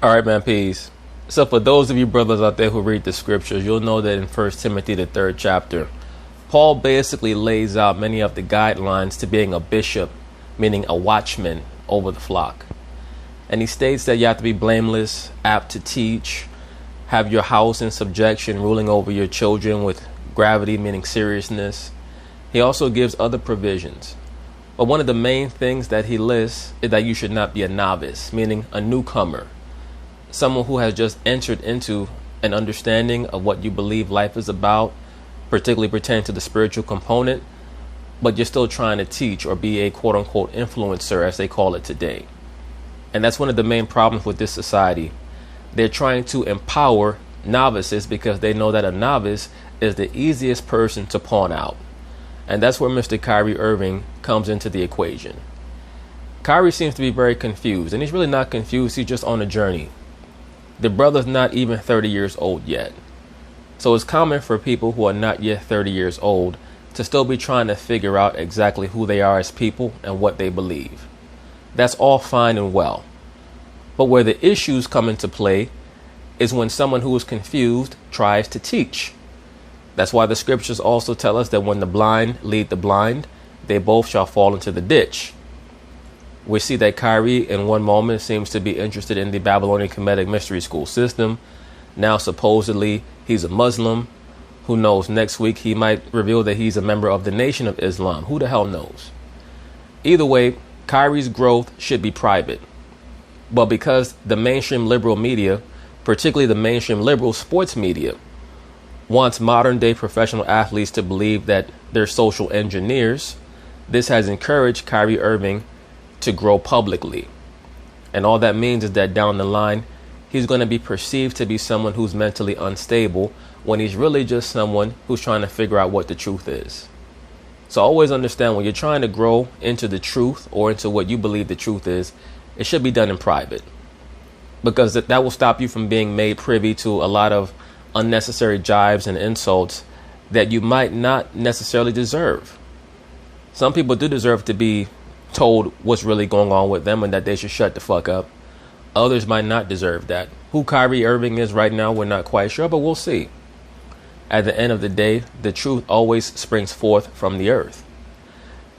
All right, man, peace. So for those of you brothers out there who read the scriptures, you'll know that in 1 Timothy, the 3rd chapter, Paul basically lays out many of the guidelines to being a bishop, meaning a watchman over the flock. And he states that you have to be blameless, apt to teach, have your house in subjection, ruling over your children with gravity, meaning seriousness. He also gives other provisions. But one of the main things that he lists is that you should not be a novice, meaning a newcomer. Someone who has just entered into an understanding of what you believe life is about, particularly pertaining to the spiritual component, but you're still trying to teach or be a quote unquote influencer, as they call it today. And that's one of the main problems with this society. They're trying to empower novices because they know that a novice is the easiest person to pawn out. And that's where Mr. Kyrie Irving comes into the equation. Kyrie seems to be very confused, and he's really not confused. He's just on a journey. The brother's not even 30 years old yet. So it's common for people who are not yet 30 years old to still be trying to figure out exactly who they are as people and what they believe. That's all fine and well. But where the issues come into play is when someone who is confused tries to teach. That's why the scriptures also tell us that when the blind lead the blind, they both shall fall into the ditch. We see that Kyrie in one moment seems to be interested in the Babylonian Kemetic mystery school system. Now supposedly he's a Muslim. Who knows, next week he might reveal that he's a member of the Nation of Islam. Who the hell knows? Either way, Kyrie's growth should be private. But because the mainstream liberal media, particularly the mainstream liberal sports media, wants modern day professional athletes to believe that they're social engineers, this has encouraged Kyrie Irving to grow publicly. And all that means is that down the line, he's going to be perceived to be someone who's mentally unstable when he's really just someone who's trying to figure out what the truth is. So always understand, when you're trying to grow into the truth or into what you believe the truth is, it should be done in private, because that will stop you from being made privy to a lot of unnecessary jibes and insults that you might not necessarily deserve. Some people do deserve to be told what's really going on with them and that they should shut the fuck up. Others might not deserve that. Who Kyrie Irving is right now, we're not quite sure, but we'll see. At the end of the day, the truth always springs forth from the earth.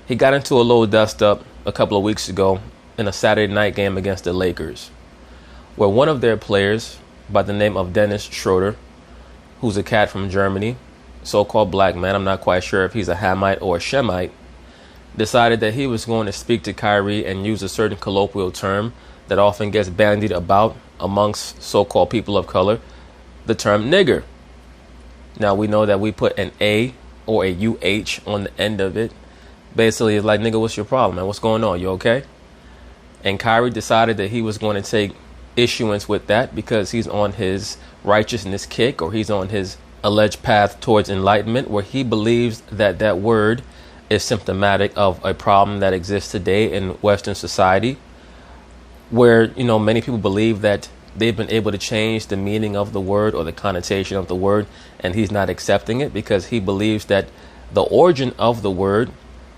He got into a little dust up a couple of weeks ago in a Saturday night game against the Lakers, where one of their players by the name of Dennis Schroeder, who's a cat from Germany, so-called black man, I'm not quite sure if he's a Hamite or a Shemite, decided that he was going to speak to Kyrie and use a certain colloquial term that often gets bandied about amongst so-called people of color, the term nigger. Now we know that we put an A or a UH on the end of it. Basically, it's like, nigga, what's your problem, man? What's going on? You okay? And Kyrie decided that he was going to take issuance with that because he's on his righteousness kick, or he's on his alleged path towards enlightenment, where he believes that that word is symptomatic of a problem that exists today in Western society, where, you know, many people believe that they've been able to change the meaning of the word or the connotation of the word, and he's not accepting it because he believes that the origin of the word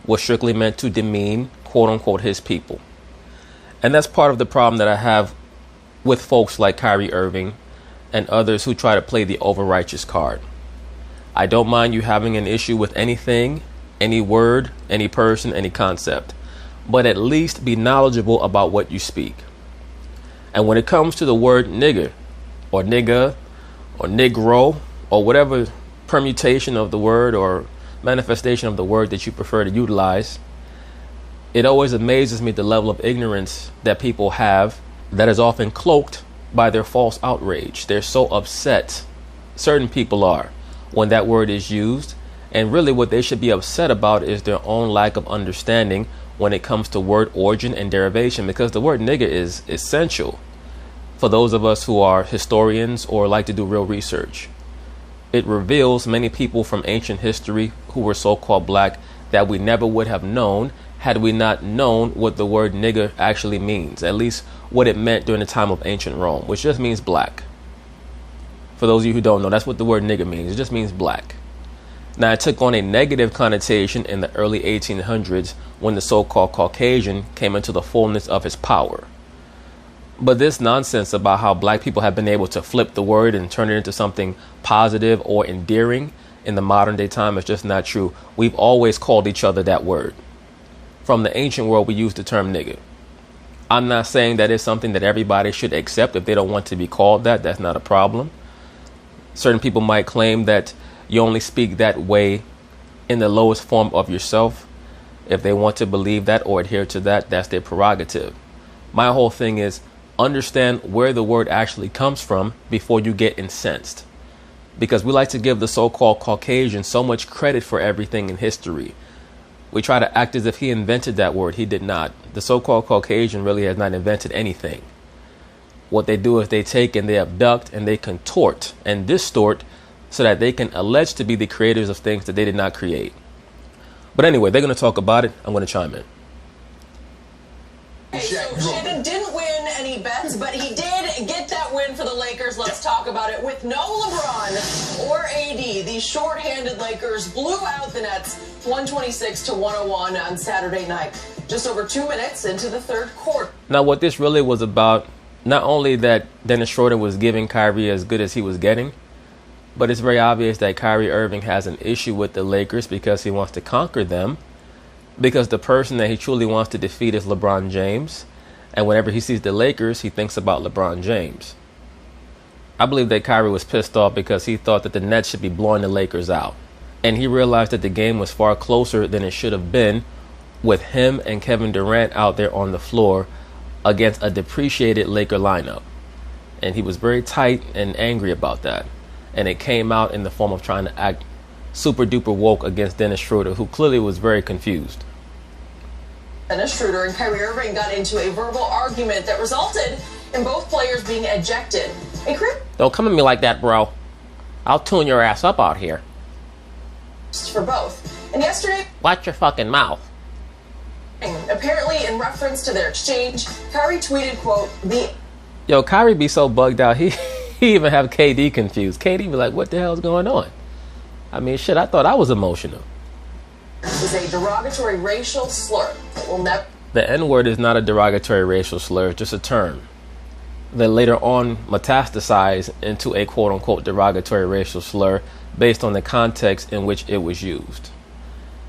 was strictly meant to demean, quote unquote, his people. And that's part of the problem that I have with folks like Kyrie Irving and others who try to play the over-righteous card. I don't mind you having an issue with anything, any word, any person, any concept, but at least be knowledgeable about what you speak. And when it comes to the word nigger or nigga or negro or whatever permutation of the word or manifestation of the word that you prefer to utilize, it always amazes me the level of ignorance that people have that is often cloaked by their false outrage. They're so upset, certain people are, when that word is used. And really what they should be upset about is their own lack of understanding when it comes to word origin and derivation, because the word nigger is essential for those of us who are historians or like to do real research. It reveals many people from ancient history who were so-called black that we never would have known had we not known what the word nigger actually means, at least what it meant during the time of ancient Rome, which just means black. For those of you who don't know, that's what the word nigger means. It just means black. Now, it took on a negative connotation in the early 1800s when the so-called Caucasian came into the fullness of his power. But this nonsense about how black people have been able to flip the word and turn it into something positive or endearing in the modern day time is just not true. We've always called each other that word. From the ancient world, we use the term nigga. I'm not saying that it's something that everybody should accept if they don't want to be called that. That's not a problem. Certain people might claim that you only speak that way in the lowest form of yourself. If they want to believe that or adhere to that, that's their prerogative. My whole thing is understand where the word actually comes from before you get incensed. Because we like to give the so-called Caucasian so much credit for everything in history. We try to act as if he invented that word. He did not. The so-called Caucasian really has not invented anything. What they do is they take and they abduct and they contort and distort so that they can allege to be the creators of things that they did not create. But anyway, they're going to talk about it. I'm going to chime in. Okay, so Shannon didn't win any bets, but he did get that win for the Lakers. Let's talk about it. With no LeBron or AD, the shorthanded Lakers blew out the Nets 126-101 on Saturday night. Just over 2 minutes into the third quarter. Now, what this really was about, not only that Dennis Schroeder was giving Kyrie as good as he was getting, but it's very obvious that Kyrie Irving has an issue with the Lakers because he wants to conquer them. Because the person that he truly wants to defeat is LeBron James. And whenever he sees the Lakers, he thinks about LeBron James. I believe that Kyrie was pissed off because he thought that the Nets should be blowing the Lakers out. And he realized that the game was far closer than it should have been with him and Kevin Durant out there on the floor against a depreciated Laker lineup. And he was very tight and angry about that. And it came out in the form of trying to act super duper woke against Dennis Schroeder, who clearly was very confused. Dennis Schroeder and Kyrie Irving got into a verbal argument that resulted in both players being ejected. And don't come at me like that, bro. I'll tune your ass up out here. For both. And yesterday, watch your fucking mouth. Apparently, in reference to their exchange, Kyrie tweeted, quote, Yo, Kyrie be so bugged out, he even have KD confused. KD be like, what the hell's going on? I mean, shit, I thought I was emotional. Is a derogatory racial slur that will never... The N-word is not a derogatory racial slur, it's just a term that later on metastasized into a quote-unquote derogatory racial slur based on the context in which it was used.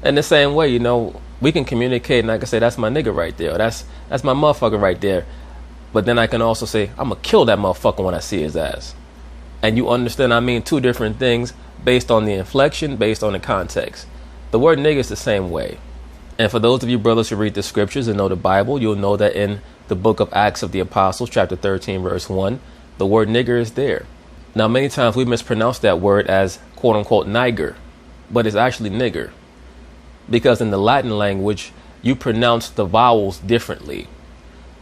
In the same way, you know, we can communicate and I can say, that's my nigga right there. That's my motherfucker right there. But then I can also say, I'm going to kill that motherfucker when I see his ass. And you understand, I mean two different things based on the inflection, based on the context. The word nigga is the same way. And for those of you brothers who read the scriptures and know the Bible, you'll know that in the book of Acts of the Apostles, chapter 13, verse 1, the word nigger is there. Now, many times we mispronounce that word as quote unquote niger, but it's actually nigger. Because in the Latin language, you pronounce the vowels differently.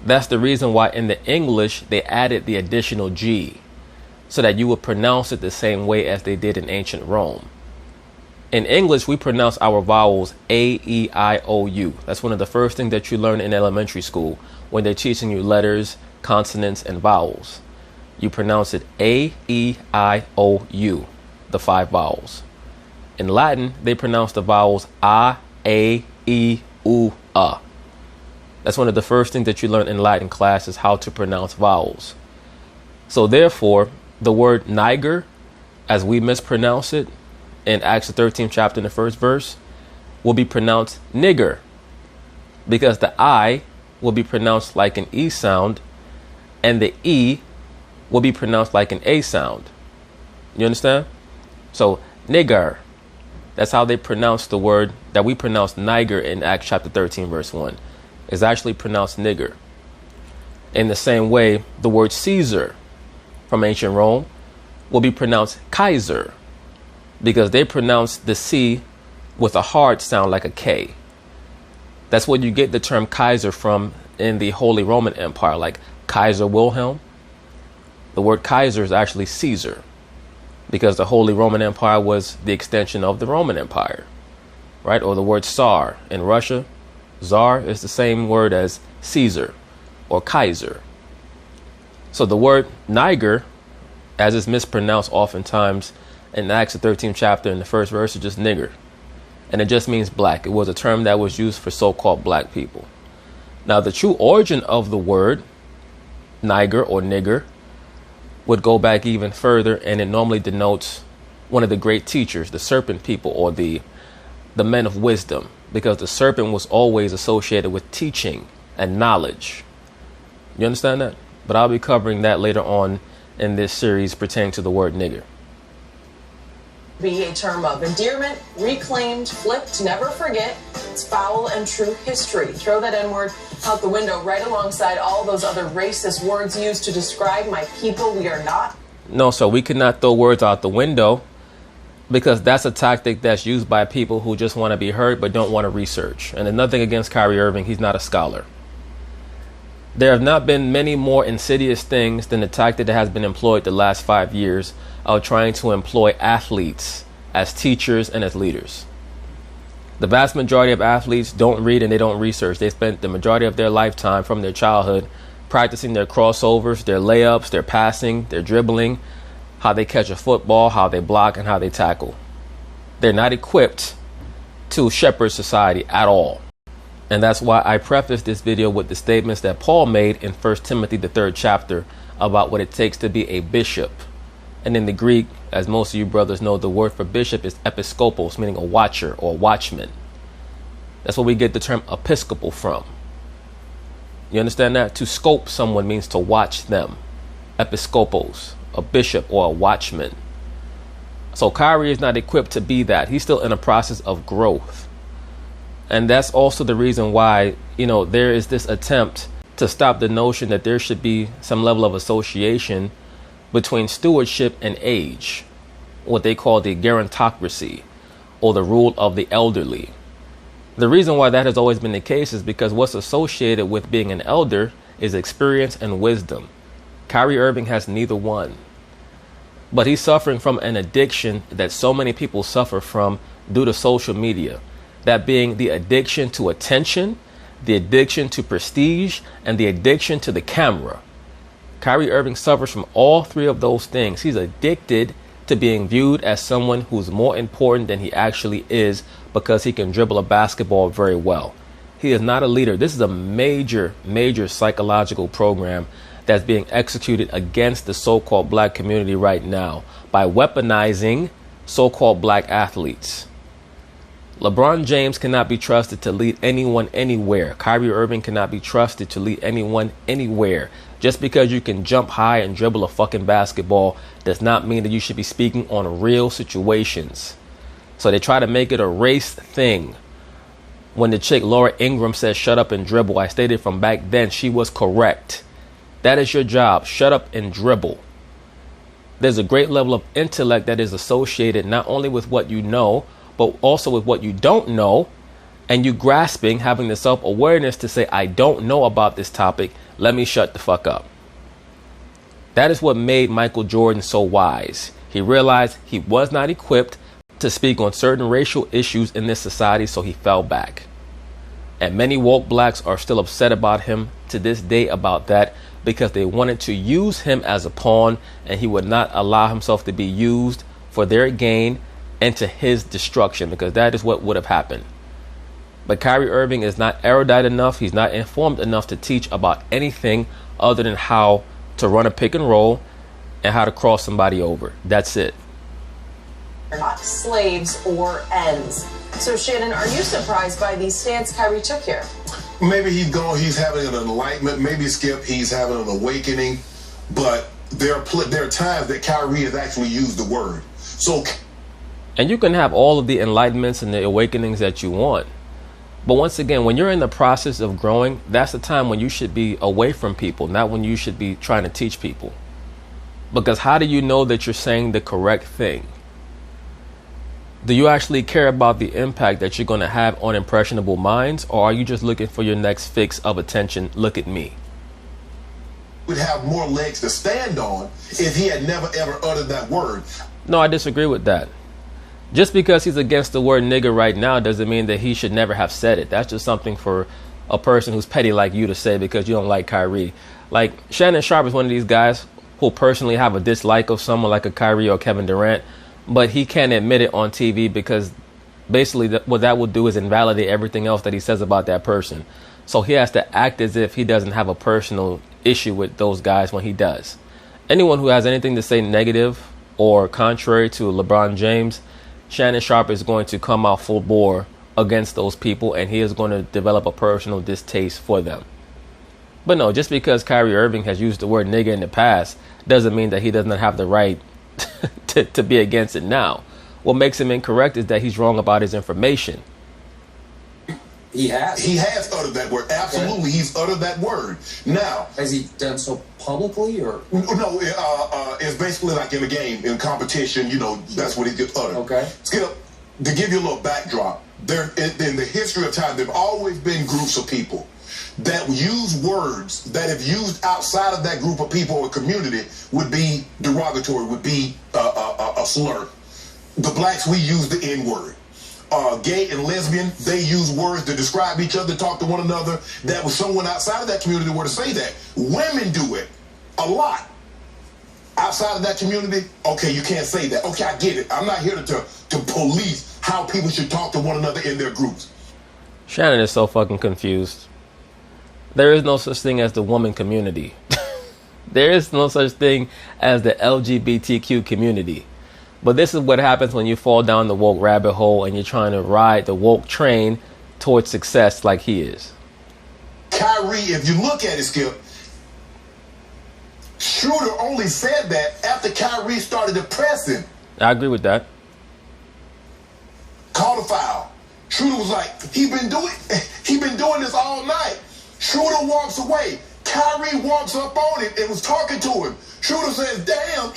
That's the reason why in the English, they added the additional G so that you would pronounce it the same way as they did in ancient Rome. In English, we pronounce our vowels A, E, I, O, U. That's one of the first things that you learn in elementary school when they're teaching you letters, consonants, and vowels. You pronounce it A, E, I, O, U, the 5 vowels. In Latin, they pronounce the vowels A, E, U, A. That's one of the first things that you learn in Latin class is how to pronounce vowels. So therefore, the word niger, as we mispronounce it in Acts the 13th chapter in the first verse, will be pronounced nigger because the I will be pronounced like an E sound and the E will be pronounced like an A sound. You understand? So nigger, that's how they pronounce the word that we pronounce niger in Acts chapter 13 verse 1. Is actually pronounced nigger. In the same way, the word Caesar from ancient Rome will be pronounced Kaiser because they pronounce the C with a hard sound like a K. That's where you get the term Kaiser from in the Holy Roman Empire, like Kaiser Wilhelm. The word Kaiser is actually Caesar because the Holy Roman Empire was the extension of the Roman Empire, right? Or the word Tsar in Russia. Tsar is the same word as Caesar or Kaiser. So the word niger, as is mispronounced oftentimes in Acts the 13th chapter in the first verse, is just nigger. And it just means black. It was a term that was used for so-called black people. Now, the true origin of the word niger or nigger would go back even further, and it normally denotes one of the great teachers, the serpent people, or the men of wisdom, because the serpent was always associated with teaching and knowledge. You understand that? But I'll be covering that later on in this series pertaining to the word nigger. Be a term of endearment, reclaimed, flipped, never forget. It's foul and true history. Throw that N-word out the window right alongside all those other racist words used to describe my people. We are not. No, so we cannot throw words out the window, because that's a tactic that's used by people who just want to be heard but don't want to research. And there's nothing against Kyrie Irving. He's not a scholar. There have not been many more insidious things than the tactic that has been employed the last 5 years of trying to employ athletes as teachers and as leaders. The vast majority of athletes don't read and they don't research. They spent the majority of their lifetime from their childhood practicing their crossovers, their layups, their passing, their dribbling, how they catch a football, how they block, and how they tackle. They're not equipped to shepherd society at all. And that's why I prefaced this video with the statements that Paul made in 1 Timothy, the 3rd chapter, about what it takes to be a bishop. And in the Greek, as most of you brothers know, the word for bishop is episkopos, meaning a watcher or watchman. That's where we get the term episcopal from. You understand that? To scope someone means to watch them. Episkopos, a bishop or a watchman. So Kyrie is not equipped to be that. He's still in a process of growth. And that's also the reason why, there is this attempt to stop the notion that there should be some level of association between stewardship and age, what they call the gerontocracy, or the rule of the elderly. The reason why that has always been the case is because what's associated with being an elder is experience and wisdom. Kyrie Irving has neither one. But he's suffering from an addiction that so many people suffer from due to social media. That being the addiction to attention, the addiction to prestige, and the addiction to the camera. Kyrie Irving suffers from all three of those things. He's addicted to being viewed as someone who's more important than he actually is because he can dribble a basketball very well. He is not a leader. This is a major, major psychological program that's being executed against the so-called black community right now by weaponizing so-called black athletes. LeBron James cannot be trusted to lead anyone anywhere. Kyrie Irving cannot be trusted to lead anyone anywhere. Just because you can jump high and dribble a fucking basketball does not mean that you should be speaking on real situations. So they try to make it a race thing. When the chick Laura Ingraham says shut up and dribble, I stated from back then she was correct. That is your job. Shut up and dribble. There's a great level of intellect that is associated not only with what you know, but also with what you don't know, and you grasping, having the self-awareness to say, I don't know about this topic, let me shut the fuck up. That is what made Michael Jordan so wise. He realized he was not equipped to speak on certain racial issues in this society, so he fell back. And many woke blacks are still upset about him to this day about that, because they wanted to use him as a pawn, and he would not allow himself to be used for their gain and to his destruction, because that is what would have happened. But Kyrie Irving is not erudite enough. He's not informed enough to teach about anything other than how to run a pick and roll and how to cross somebody over. That's it. They're not slaves or ends. So Shannon, are you surprised by the stance Kyrie took here? Maybe he's having an enlightenment. Maybe Skip, he's having an awakening. But there are times that Kyrie has actually used the word. And you can have all of the enlightenments and the awakenings that you want. But once again, when you're in the process of growing, that's the time when you should be away from people, not when you should be trying to teach people. Because how do you know that you're saying the correct thing? Do you actually care about the impact that you're going to have on impressionable minds? Or are you just looking for your next fix of attention? Look at me. Would have more legs to stand on if he had never ever uttered that word. No, I disagree with that. Just because he's against the word nigger right now doesn't mean that he should never have said it. That's just something for a person who's petty like you to say because you don't like Kyrie. Like Shannon Sharpe is one of these guys who personally have a dislike of someone like a Kyrie or Kevin Durant, but he can't admit it on TV because basically what that will do is invalidate everything else that he says about that person. So he has to act as if he doesn't have a personal issue with those guys when he does. Anyone who has anything to say negative or contrary to LeBron James, Shannon Sharpe is going to come out full bore against those people, and he is going to develop a personal distaste for them. But no, just because Kyrie Irving has used the word nigga in the past doesn't mean that he does not have the right to be against it now. What makes him incorrect is that he's wrong about his information. He has uttered that word. Absolutely, okay. He's uttered that word. Now, has he done so publicly, or no? It's basically like in a game, in competition. You know, that's what he gets uttered. Okay. To give you a little backdrop, there in the history of time, there've always been groups of people that use words that, if used outside of that group of people or community, would be derogatory, would be a slur. The blacks, we use the N-word. Gay and lesbian, they use words to describe each other, talk to one another. That was someone outside of that community were to say that. Women do it a lot. Outside of that community, okay, you can't say that. Okay, I get it. I'm not here to police how people should talk to one another in their groups. Shannon is so fucking confused. There is no such thing as the woman community. There is no such thing as the LGBTQ community. But this is what happens when you fall down the woke rabbit hole and you're trying to ride the woke train towards success like he is. Kyrie, if you look at it, Skip, Schroeder only said that after Kyrie started to press him. I agree with that. Called a foul. Schroeder was like, he been doing this all night. Schroeder walks away. Kyrie walks up on him and was talking to him. Schroeder says, damn,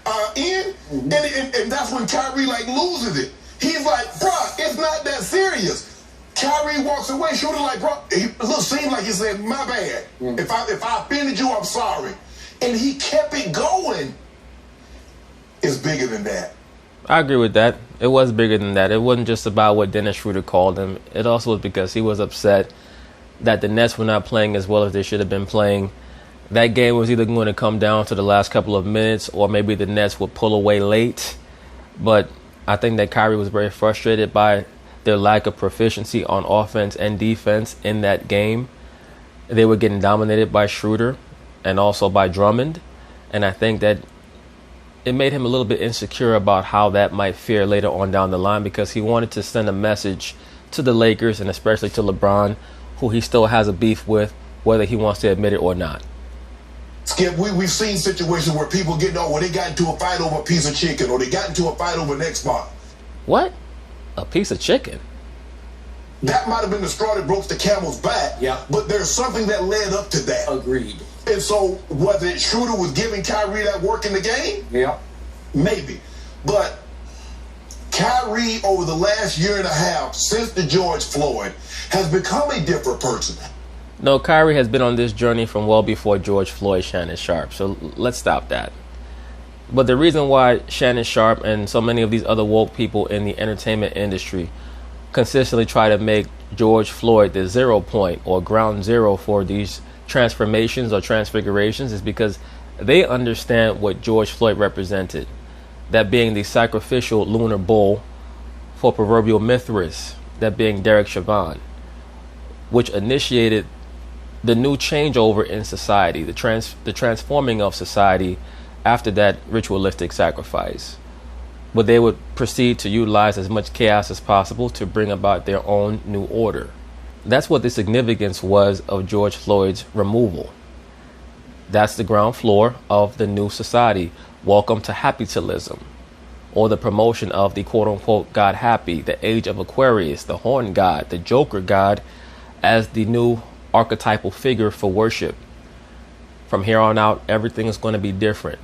and that's when Kyrie loses it. He's like, bruh, it's not that serious. Kyrie walks away. Schroeder like, bro, it seemed like he said, my bad. If I offended you, I'm sorry. And he kept it going. It's bigger than that. I agree with that. It was bigger than that. It wasn't just about what Dennis Schroeder called him. It also was because he was upset that the Nets were not playing as well as they should have been playing. That game was either going to come down to the last couple of minutes, or maybe the Nets would pull away late. But I think that Kyrie was very frustrated by their lack of proficiency on offense and defense in that game. They were getting dominated by Schroeder and also by Drummond. And I think that it made him a little bit insecure about how that might fare later on down the line, because he wanted to send a message to the Lakers and especially to LeBron, who he still has a beef with, whether he wants to admit it or not. Skip, we've seen situations where people they got into a fight over a piece of chicken, or they got into a fight over an Xbox. What? A piece of chicken? That might have been the straw that broke the camel's back. Yeah. But there's something that led up to that. Agreed. And so, whether Schroeder was giving Kyrie that work in the game? Yeah. Maybe. But Kyrie, over the last year and a half, since the George Floyd, has become a different person. No, Kyrie has been on this journey from well before George Floyd, Shannon Sharpe. So let's stop that. But the reason why Shannon Sharpe and so many of these other woke people in the entertainment industry consistently try to make George Floyd the 0 point or ground zero for these transformations or transfigurations is because they understand what George Floyd represented. That being the sacrificial lunar bull for proverbial Mithras, that being Derek Chauvin, which initiated the new changeover in society, the transforming of society after that ritualistic sacrifice. But they would proceed to utilize as much chaos as possible to bring about their own new order. That's what the significance was of George Floyd's removal. That's the ground floor of the new society. Welcome to Happytalism, or the promotion of the quote-unquote God Happy, the age of Aquarius, the horn god, the Joker god, as the new archetypal figure for worship. From here on out, everything is going to be different.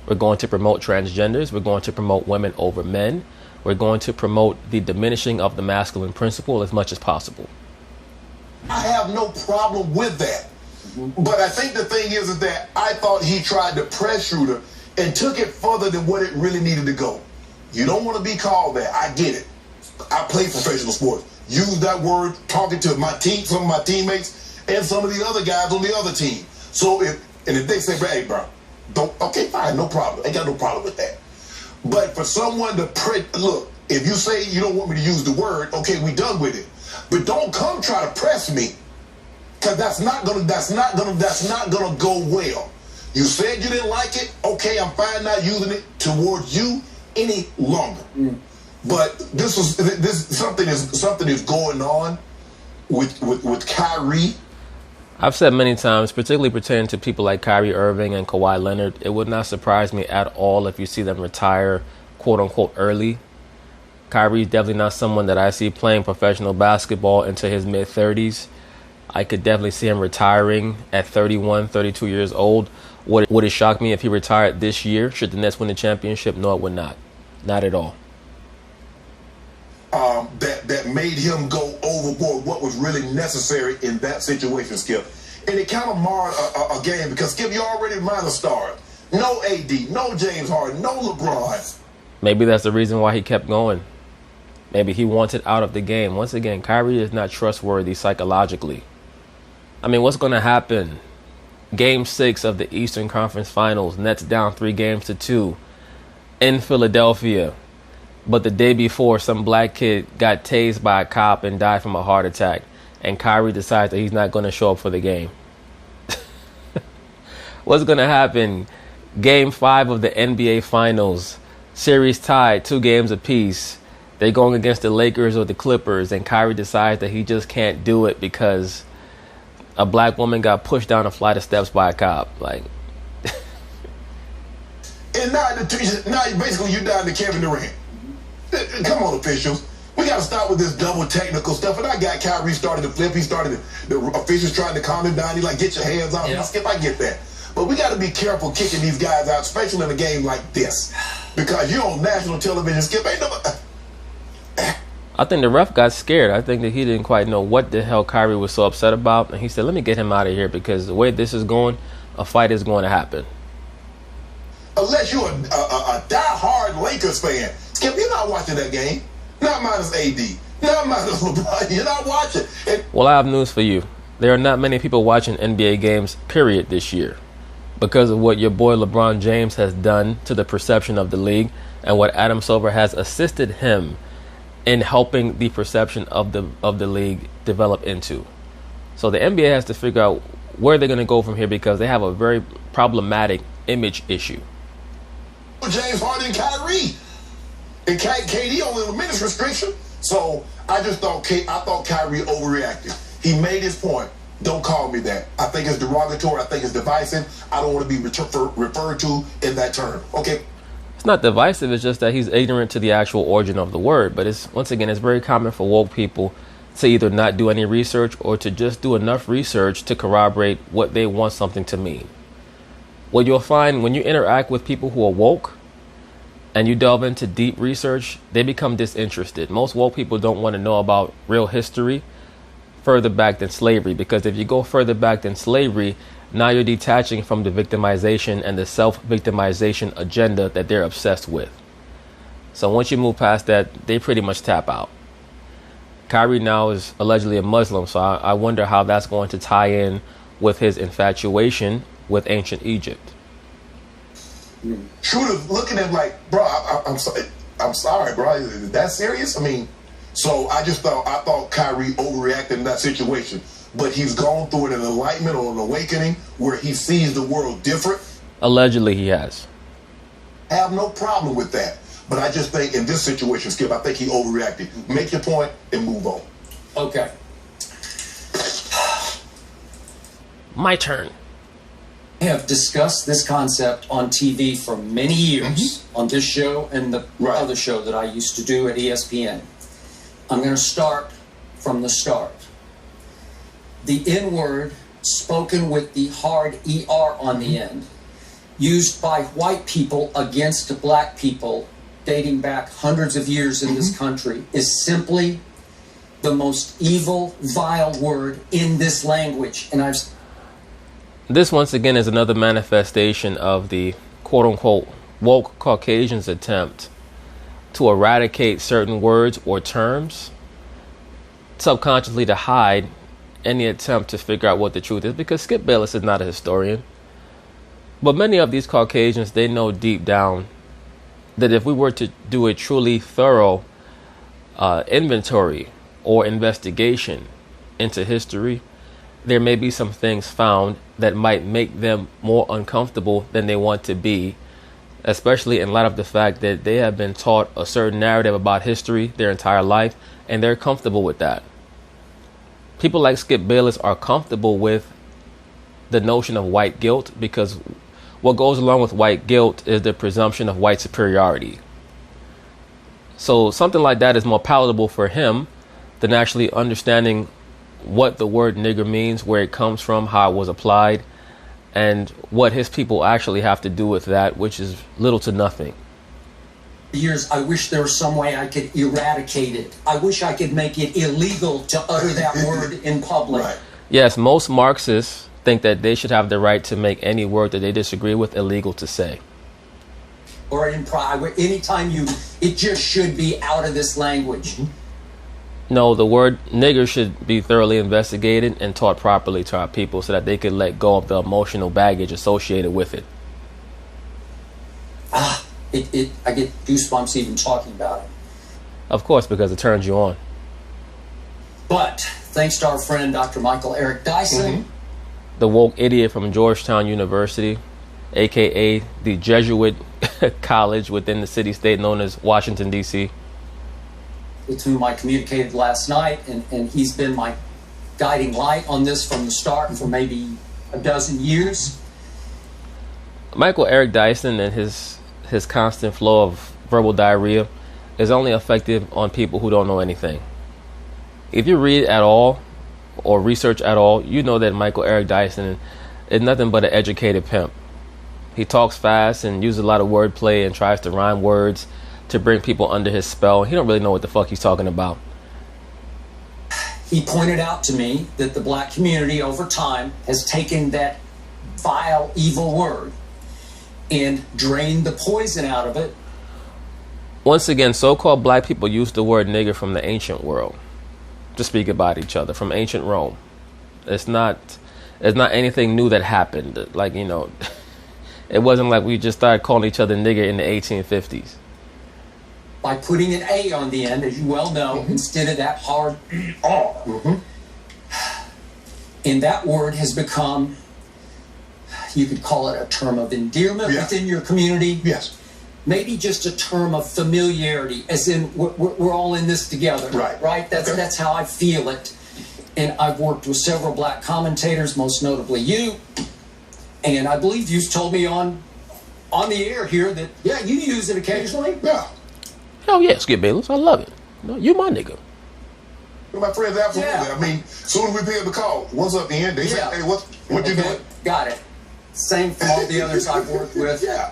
We're going to promote transgenders. We're going to promote women over men. We're going to promote the diminishing of the masculine principle as much as possible. I have no problem with that. But I think the thing is that I thought he tried to press Schroeder and took it further than what it really needed to go. You don't want to be called that. I get it. I play professional sports. Use that word talking to my team, some of my teammates, and some of the other guys on the other team. So if they say, hey, bro, okay, fine, no problem. Ain't got no problem with that. But for someone to look, if you say you don't want me to use the word, okay, we done with it. But don't come try to press me Because that's not gonna go well. You said you didn't like it. Okay, I'm fine not using it towards you any longer. But this something is going on with Kyrie. I've said many times, particularly pertaining to people like Kyrie Irving and Kawhi Leonard, it would not surprise me at all if you see them retire, quote unquote, early. Kyrie's definitely not someone that I see playing professional basketball into his mid-30s. I could definitely see him retiring at 31, 32 years old. Would it shock me if he retired this year? Should the Nets win the championship? No, it would not. Not at all. That made him go overboard what was really necessary in that situation, Skip. And it kind of marred a game because, Skip, you already minor starred. No AD, no James Harden, no LeBron. Maybe that's the reason why he kept going. Maybe he wanted out of the game. Once again, Kyrie is not trustworthy psychologically. I mean, what's going to happen? Game 6 of the Eastern Conference Finals, Nets down 3-2 in Philadelphia. But the day before, some black kid got tased by a cop and died from a heart attack. And Kyrie decides that he's not going to show up for the game. What's going to happen? Game 5 of the NBA Finals. Series tied, 2 games apiece. They're going against the Lakers or the Clippers. And Kyrie decides that he just can't do it because a black woman got pushed down a flight of steps by a cop. Like, and now basically you're down to Kevin Durant. Come on, officials. We got to stop with this double technical stuff. And I got Kyrie started to flip. He started the officials trying to calm him down. He like, get your hands off. Yeah. Skip, I get that. But we got to be careful kicking these guys out, especially in a game like this. Because you're on national television, Skip. Ain't nobody... I think the ref got scared. I think that he didn't quite know what the hell Kyrie was so upset about. And he said, let me get him out of here because the way this is going, a fight is going to happen. Unless you're a die-hard Lakers fan. Skip, you're not watching that game. Not minus AD. Not minus LeBron. You're not watching. Well, I have news for you. There are not many people watching NBA games, period, this year. Because of what your boy LeBron James has done to the perception of the league and what Adam Silver has assisted him in helping the perception of the league develop into. So the NBA has to figure out where they're going to go from here because they have a very problematic image issue. James Harden and Kyrie. And KD only with minutes restriction. So I thought Kyrie overreacted. He made his point. Don't call me that. I think it's derogatory. I think it's divisive. I don't want to be referred to in that term. Okay. It's not divisive. It's just that he's ignorant to the actual origin of the word. But it's very common for woke people to either not do any research or to just do enough research to corroborate what they want something to mean. What you'll find when you interact with people who are woke and you delve into deep research, they become disinterested. Most woke people don't want to know about real history further back than slavery, because if you go further back than slavery, now you're detaching from the victimization and the self-victimization agenda that they're obsessed with. So once you move past that, they pretty much tap out. Kyrie now is allegedly a Muslim, so I wonder how that's going to tie in with his infatuation with ancient Egypt. Shooters looking at him like, bro, I'm sorry, bro. Is that serious? I mean, so I thought Kyrie overreacted in that situation. But he's gone through an enlightenment or an awakening where he sees the world different. Allegedly, he has. I have no problem with that. But I just think in this situation, Skip, I think he overreacted. Make your point and move on. Okay. My turn. I have discussed this concept on TV for many years on this show and the other show that I used to do at ESPN. I'm going to start from the start. The N-word, spoken with the hard ER on the end, used by white people against black people dating back hundreds of years in this country, is simply the most evil, vile word in this language. And This, once again, is another manifestation of the quote-unquote woke Caucasians' attempt to eradicate certain words or terms, subconsciously to hide any attempt to figure out what the truth is, because Skip Bayless is not a historian. But many of these Caucasians, they know deep down that if we were to do a truly thorough inventory or investigation into history, there may be some things found that might make them more uncomfortable than they want to be, especially in light of the fact that they have been taught a certain narrative about history their entire life, and they're comfortable with that. People like Skip Bayless are comfortable with the notion of white guilt because what goes along with white guilt is the presumption of white superiority. So something like that is more palatable for him than actually understanding what the word nigger means, where it comes from, how it was applied, and what his people actually have to do with that, which is little to nothing. Years, I wish there was some way I could eradicate it. I wish I could make it illegal to utter that word in public. Right. Yes, most Marxists think that they should have the right to make any word that they disagree with illegal to say. Or in private, anytime it just should be out of this language. No, the word nigger should be thoroughly investigated and taught properly to our people so that they could let go of the emotional baggage associated with it. I get goosebumps even talking about it. Of course, because it turns you on. But thanks to our friend Dr. Michael Eric Dyson, the woke idiot from Georgetown University, aka the Jesuit college within the city-state known as Washington, D.C., with whom I communicated last night, and he's been my guiding light on this from the start for maybe a dozen years. Michael Eric Dyson and his constant flow of verbal diarrhea is only effective on people who don't know anything. If you read at all or research at all, you know that Michael Eric Dyson is nothing but an educated pimp. He talks fast and uses a lot of wordplay and tries to rhyme words to bring people under his spell. He don't really know what the fuck he's talking about. He pointed out to me that the black community over time has taken that vile, evil word and drained the poison out of it. Once again, so-called black people use the word nigger from the ancient world to speak about each other, from ancient Rome. It's not anything new that happened. Like, you know, it wasn't like we just started calling each other nigger in the 1850s. By putting an A on the end, as you well know, instead of that hard R. And that word has become, you could call it a term of endearment within your community. Yes. Maybe just a term of familiarity, as in we're all in this together. Right? That's how I feel it. And I've worked with several black commentators, most notably you. And I believe you've told me on the air here that, yeah, you use it occasionally. Yeah. Hell yeah, Skip Bayless. I love it. No, you my nigga. My friends, absolutely. Yeah. I mean, soon as we pick up the call, what's up, Ian? They say, hey, what you doing? Got it. Same for all the others I've worked with. Yeah.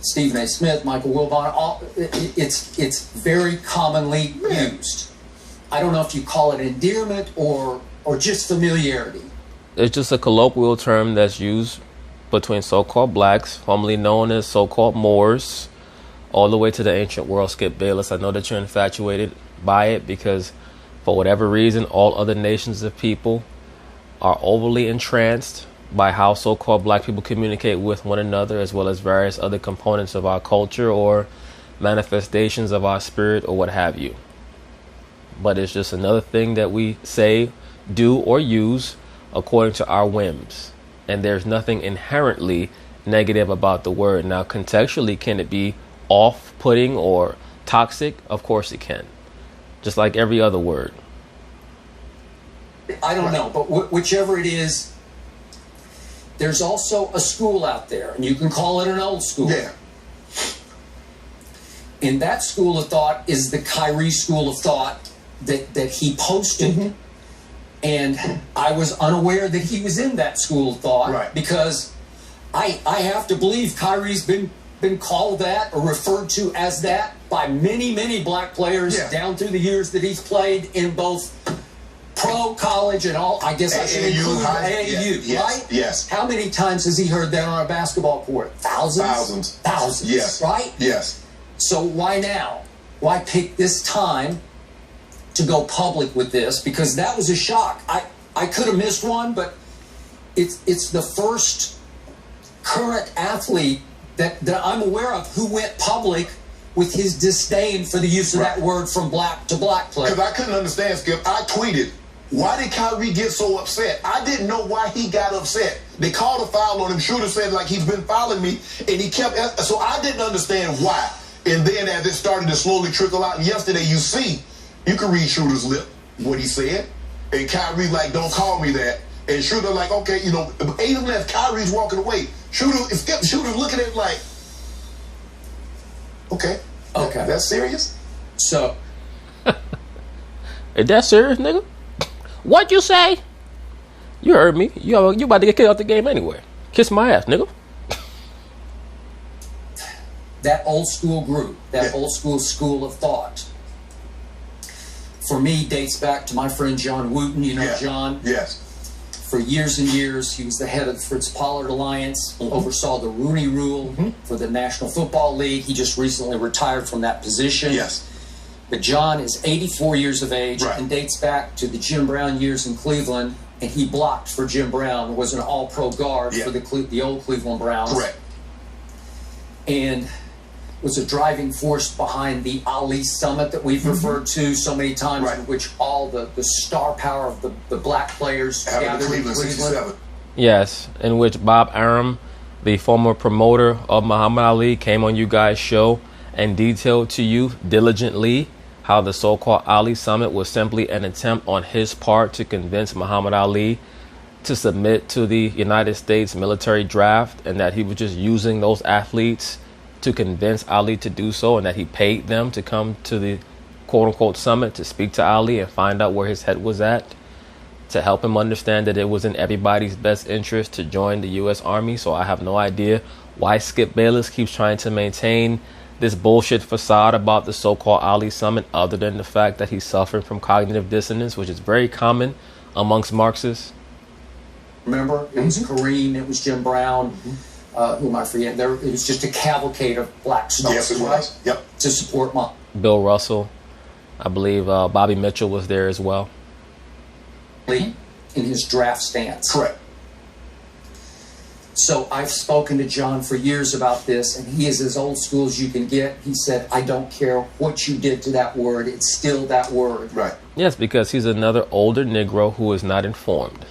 Stephen A. Smith, Michael Wilbon, it's very commonly used. I don't know if you call it endearment or just familiarity. It's just a colloquial term that's used between so-called blacks, formerly known as so-called Moors, all the way to the ancient world. Skip Bayless, I know that you're infatuated by it because for whatever reason, all other nations of people are overly entranced by how so-called black people communicate with one another, as well as various other components of our culture or manifestations of our spirit or what have you. But it's just another thing that we say, do, or use according to our whims. And there's nothing inherently negative about the word. Now, contextually, can it be off-putting or toxic? Of course it can. Just like every other word. I don't know, but whichever it is, there's also a school out there, and you can call it an old school. Yeah. And that school of thought is the Kyrie school of thought that he posted. And I was unaware that he was in that school of thought because I have to believe Kyrie's been called that or referred to as that by many, many black players down through the years that he's played in both pro, college, and all. I guess I should include AAU, right? Yes. How many times has he heard that on a basketball court? Thousands? Thousands. Yes. Right? Yes. So why now? Why pick this time to go public with this? Because that was a shock. I could have missed one, but it's the first current athlete that I'm aware of who went public with his disdain for the use of that word from black to black players. Because I couldn't understand, Skip. I tweeted Why did Kyrie get so upset? I didn't know why he got upset. They called a foul on him. Shooter said, like, he's been fouling me, and he kept. So I didn't understand why. And then as it started to slowly trickle out, and yesterday you can read Shooter's lip, what he said. And Kyrie, like, don't call me that. And Shooter, like, okay, you know, even left, Kyrie's walking away. Shooter's looking at it like, okay. That's serious? So. Is that serious, nigga? What'd you say? You heard me. You about to get kicked out the game anyway. Kiss my ass, nigga. That old school group, that old school of thought, for me, dates back to my friend John Wooten. You know John? Yes. For years and years, he was the head of the Fritz Pollard Alliance, oversaw the Rooney Rule for the National Football League. He just recently retired from that position. Yes. But John is 84 years of age and dates back to the Jim Brown years in Cleveland, and he blocked for Jim Brown, was an all-pro guard for the old Cleveland Browns. Correct. And was a driving force behind the Ali Summit that we've referred to so many times, in which all the star power of the black players gathered in Cleveland. 67. Yes, in which Bob Arum, the former promoter of Muhammad Ali, came on you guys' show and detailed to you diligently how the so-called Ali Summit was simply an attempt on his part to convince Muhammad Ali to submit to the United States military draft, and that he was just using those athletes to convince Ali to do so, and that he paid them to come to the quote-unquote summit to speak to Ali and find out where his head was at, to help him understand that it was in everybody's best interest to join the U.S. Army. So I have no idea why Skip Bayless keeps trying to maintain this bullshit facade about the so-called Ali Summit, other than the fact that he's suffering from cognitive dissonance, which is very common amongst Marxists. Remember, it was Kareem, it was Jim Brown, who am I forgetting? It was just a cavalcade of black stars, yes, it was. Yep. To support Bill Russell. I believe Bobby Mitchell was there as well. In his draft stance. Correct. So I've spoken to John for years about this, and he is as old school as you can get. He said, I don't care what you did to that word, it's still that word. Right. Yes, because he's another older Negro who is not informed.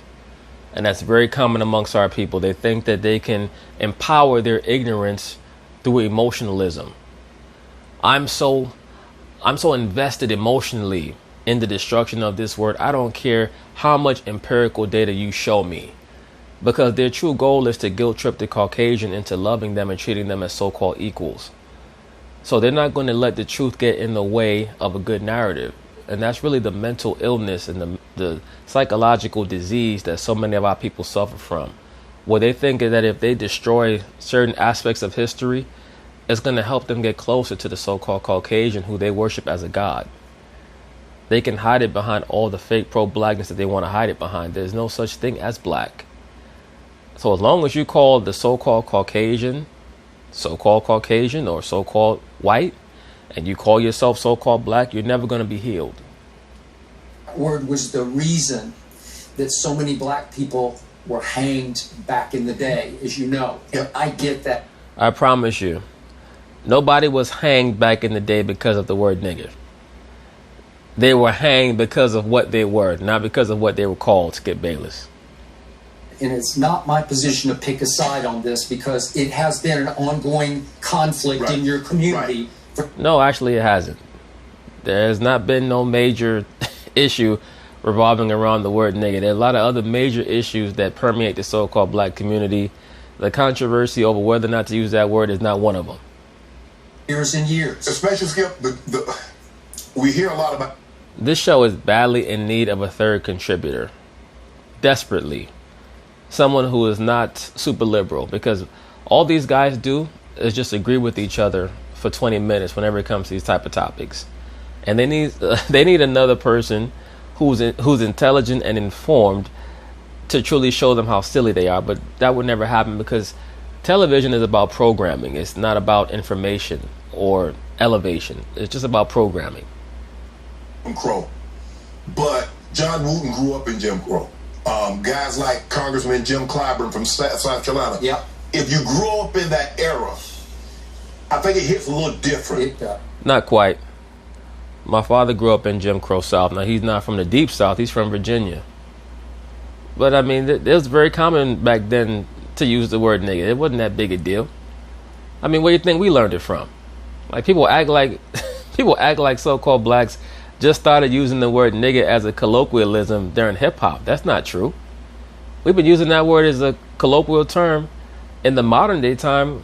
And that's very common amongst our people. They think that they can empower their ignorance through emotionalism. I'm so invested emotionally in the destruction of this word. I don't care how much empirical data you show me. Because their true goal is to guilt trip the Caucasian into loving them and treating them as so-called equals. So they're not going to let the truth get in the way of a good narrative. And that's really the mental illness and the psychological disease that so many of our people suffer from. Where they think that if they destroy certain aspects of history, it's going to help them get closer to the so-called Caucasian who they worship as a god. They can hide it behind all the fake pro-blackness that they want to hide it behind. There's no such thing as black. So as long as you call the so-called Caucasian or so-called white, and you call yourself so-called black, you're never going to be healed. That word was the reason that so many black people were hanged back in the day, as you know. And I get that. I promise you, nobody was hanged back in the day because of the word nigger. They were hanged because of what they were, not because of what they were called, Skip Bayless. And it's not my position to pick a side on this, because it has been an ongoing conflict in your community. No, actually it hasn't. There has not been no major issue revolving around the word nigger. There are a lot of other major issues that permeate the so-called black community. The controversy over whether or not to use that word is not one of them. Years and years. Especially, Skip, we hear a lot about... This show is badly in need of a third contributor. Desperately. Someone who is not super liberal, because all these guys do is just agree with each other for 20 minutes whenever it comes to these type of topics. And they need another person who's intelligent and informed to truly show them how silly they are. But that would never happen, because television is about programming. It's not about information or elevation. It's just about programming. Jim Crow. But John Wooten grew up in Jim Crow. Guys like Congressman Jim Clyburn from South Carolina. Yep. If you grew up in that era, I think it hits a little different. Not quite. My father grew up in Jim Crow South. Now, he's not from the deep South. He's from Virginia. But, I mean, it was very common back then to use the word nigga. It wasn't that big a deal. I mean, where do you think we learned it from? Like, people act like so-called blacks just started using the word nigga as a colloquialism during hip-hop. That's not true. We've been using that word as a colloquial term in the modern day time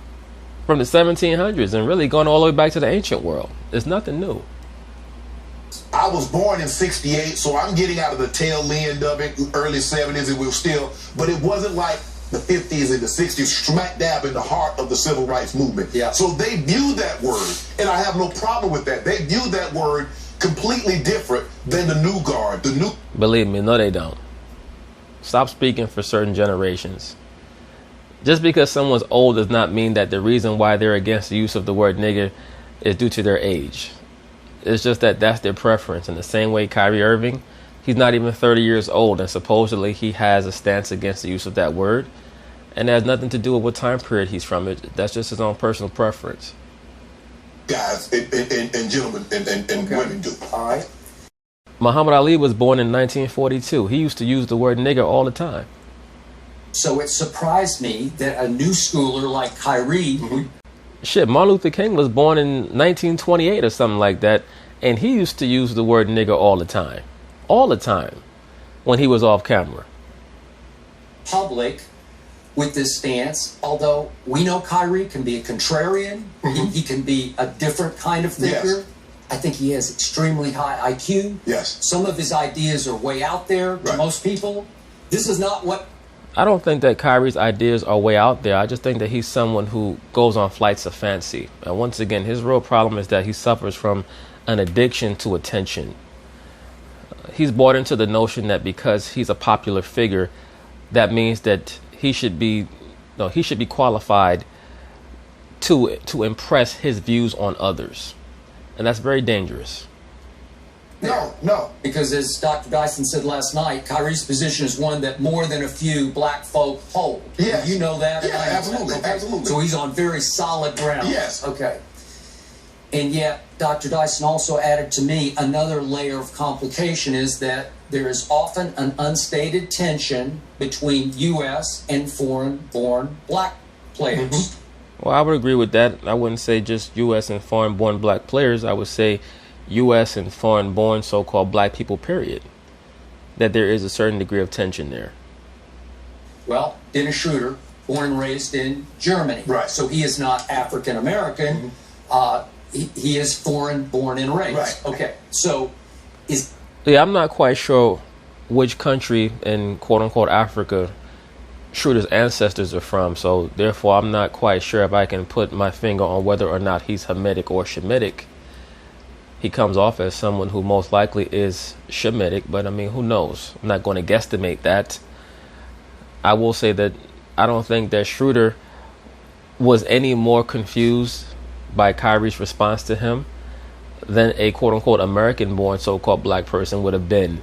from the 1700s and really going all the way back to the ancient world. It's nothing new. I was born in 68, so I'm getting out of the tail end of it, early 70s, it was still, but it wasn't like the 50s and the 60s, smack dab in the heart of the civil rights movement. Yeah. So they viewed that word, and I have no problem with that. They viewed that word completely different than the new guard. Believe me, no, they don't. Stop speaking for certain generations. Just because someone's old does not mean that the reason why they're against the use of the word nigger is due to their age. It's just that that's their preference. In the same way, Kyrie Irving, he's not even 30 years old, and supposedly he has a stance against the use of that word. And it has nothing to do with what time period he's from. That's just his own personal preference. Guys and gentlemen and women do. All right. Muhammad Ali was born in 1942. He used to use the word nigger all the time. So it surprised me that a new schooler like Kyrie... Shit, Martin Luther King was born in 1928 or something like that, and he used to use the word nigger all the time. All the time. When he was off camera. Public with this stance, although we know Kyrie can be a contrarian, he can be a different kind of thinker. Yes. I think he has extremely high IQ. Yes. Some of his ideas are way out there to most people. This is not what... I don't think that Kyrie's ideas are way out there. I just think that he's someone who goes on flights of fancy. And once again, his real problem is that he suffers from an addiction to attention. He's bought into the notion that because he's a popular figure, that means that he should be qualified to impress his views on others. And that's very dangerous. No. Because as Dr. Dyson said last night, Kyrie's position is one that more than a few black folk hold. Yes. You know that? Yeah, absolutely, Okay. absolutely. So he's on very solid ground. Yes. Okay. And yet, Dr. Dyson also added to me another layer of complication is that there is often an unstated tension between U.S. and foreign-born black players. Well, I would agree with that. I wouldn't say just U.S. and foreign-born black players. I would say U.S. and foreign-born so-called black people, period. That there is a certain degree of tension there. Well, Dennis Schroeder, born and raised in Germany. Right. So he is not African-American. He is foreign, born and raised. Right. Okay. So Yeah, I'm not quite sure which country in quote-unquote Africa Schroeder's ancestors are from. So therefore, I'm not quite sure if I can put my finger on whether or not he's Hamitic or Shemitic. He comes off as someone who most likely is Shemitic, but I mean, who knows? I'm not going to guesstimate that. I will say that I don't think that Schroeder was any more confused by Kyrie's response to him than a quote-unquote American-born so-called black person would have been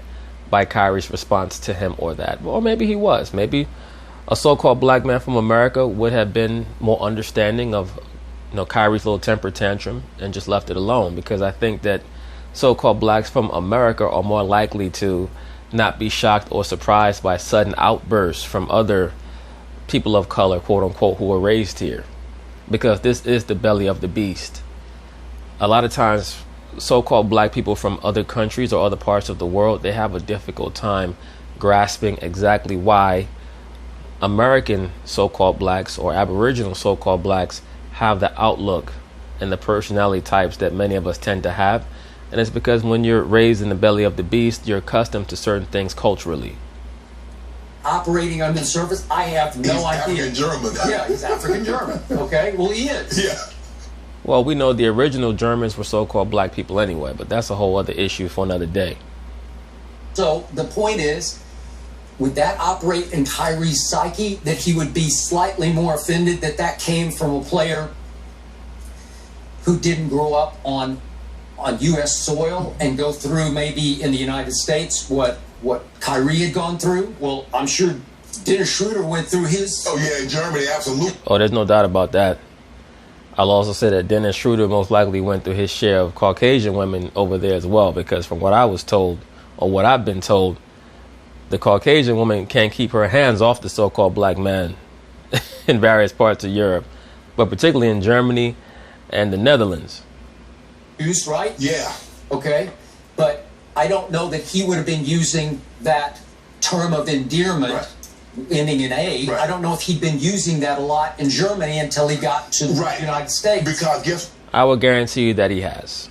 by Kyrie's response to him or that. Or maybe he was. Maybe a so-called black man from America would have been more understanding of Kyrie's little temper tantrum and just left it alone, because I think that so-called blacks from America are more likely to not be shocked or surprised by sudden outbursts from other people of color, quote-unquote, who were raised here, because this is the belly of the beast. A lot of times, so-called black people from other countries or other parts of the world, they have a difficult time grasping exactly why American so-called blacks or Aboriginal so-called blacks have the outlook and the personality types that many of us tend to have. And it's because when you're raised in the belly of the beast, you're accustomed to certain things culturally. Operating under the surface, I have no idea. He's African-German. Yeah, he's African-German. Okay, well, he is. Yeah. Well, we know the original Germans were so-called black people anyway, but that's a whole other issue for another day. So the point is, would that operate in Kyrie's psyche, that he would be slightly more offended that that came from a player who didn't grow up on U.S. soil and go through maybe in the United States what Kyrie had gone through? Well, I'm sure Dennis Schroeder went through his... Oh, yeah, in Germany, absolutely. Oh, there's no doubt about that. I'll also say that Dennis Schroeder most likely went through his share of Caucasian women over there as well, because from what I was told, or what I've been told, the Caucasian woman can't keep her hands off the so-called black man in various parts of Europe, but particularly in Germany and the Netherlands. Use, right? Yeah. Okay. But I don't know that he would have been using that term of endearment Right. ending in A. Right. I don't know if he'd been using that a lot in Germany until he got to the United States. Because guess I will guarantee you that he has.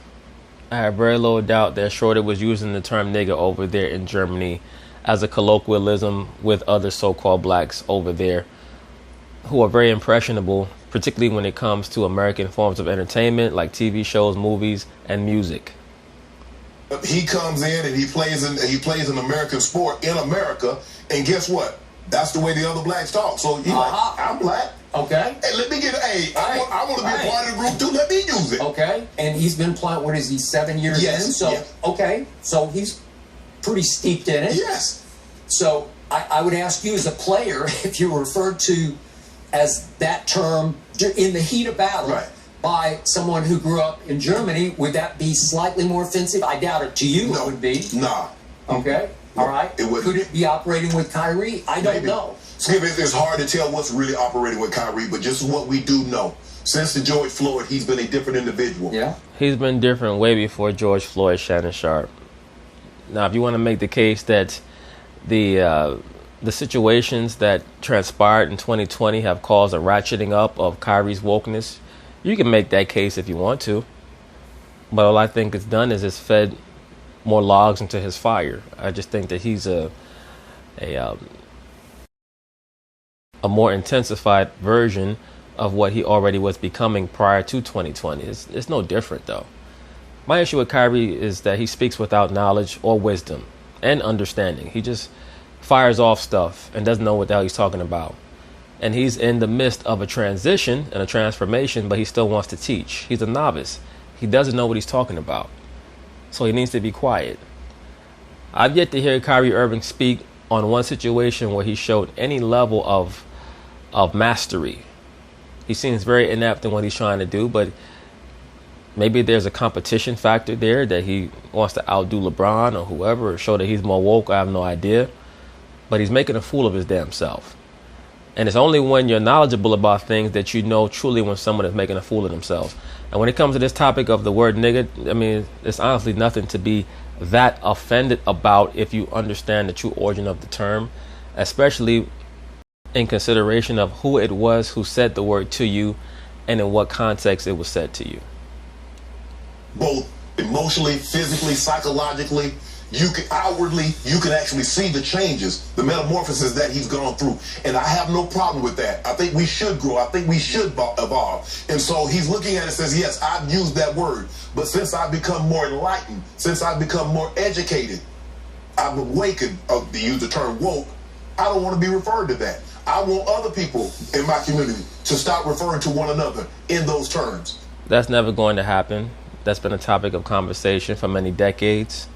I have very little doubt that Schroeder was using the term nigger over there in Germany as a colloquialism with other so-called blacks over there who are very impressionable, particularly when it comes to American forms of entertainment like TV shows, movies, and music. he comes in and he plays an American sport in America, and guess what? That's the way the other blacks talk. So he's like, I'm black. Okay. Hey, let me get I want to be a part of the group too. Let me use it. Okay. And he's been playing, what is he, 7 years Yes. in? So, Yes. okay. So he's pretty steeped in it. Yes. So I would ask you as a player, if you were referred to as that term in the heat of battle Right. by someone who grew up in Germany, would that be slightly more offensive? I doubt it. To you, No. it would be. Nah. Okay. No, All right. it wouldn't. Could it be operating with Kyrie? I don't Maybe. know. Skip, it's hard to tell what's really operating with Kyrie, but just what we do know. Since the George Floyd, he's been a different individual. Yeah. He's been different way before George Floyd, Shannon Sharp. Now, if you want to make the case that the situations that transpired in 2020 have caused a ratcheting up of Kyrie's wokeness, you can make that case if you want to. But all I think it's done is it's fed more logs into his fire. I just think that he's a more intensified version of what he already was becoming prior to 2020. It's no different, though. My issue with Kyrie is that he speaks without knowledge or wisdom and understanding. He just fires off stuff and doesn't know what the hell he's talking about. And he's in the midst of a transition and a transformation, but he still wants to teach. He's a novice. He doesn't know what he's talking about. So he needs to be quiet. I've yet to hear Kyrie Irving speak on one situation where he showed any level of mastery. He seems very inept in what he's trying to do, but maybe there's a competition factor there that he wants to outdo LeBron or whoever, or show that he's more woke. I have no idea. But he's making a fool of his damn self. And it's only when you're knowledgeable about things that you know truly when someone is making a fool of themselves. And when it comes to this topic of the word nigga, I mean, it's honestly nothing to be that offended about if you understand the true origin of the term, especially in consideration of who it was who said the word to you and in what context it was said to you. Both emotionally, physically, psychologically, you can actually see the changes, the metamorphosis that he's gone through. And I have no problem with that. I think we should grow. I think we should evolve. And so he's looking at it and says, yes, I've used that word. But since I've become more enlightened, since I've become more educated, I've awakened, to use the term woke, I don't want to be referred to that. I want other people in my community to stop referring to one another in those terms. That's never going to happen. That's been a topic of conversation for many decades.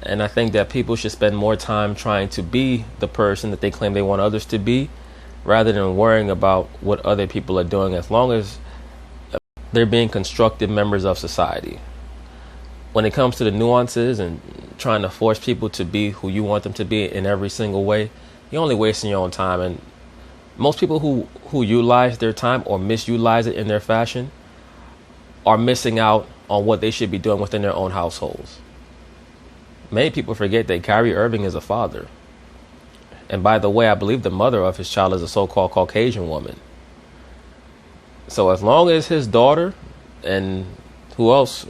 And I think that people should spend more time trying to be the person that they claim they want others to be, rather than worrying about what other people are doing, as long as they're being constructive members of society. When it comes to the nuances and trying to force people to be who you want them to be in every single way, you're only wasting your own time. And most people who utilize their time or misutilize it in their fashion are missing out on what they should be doing within their own households. Many people forget that Kyrie Irving is a father. And by the way, I believe the mother of his child is a so-called Caucasian woman. So as long as his daughter and who else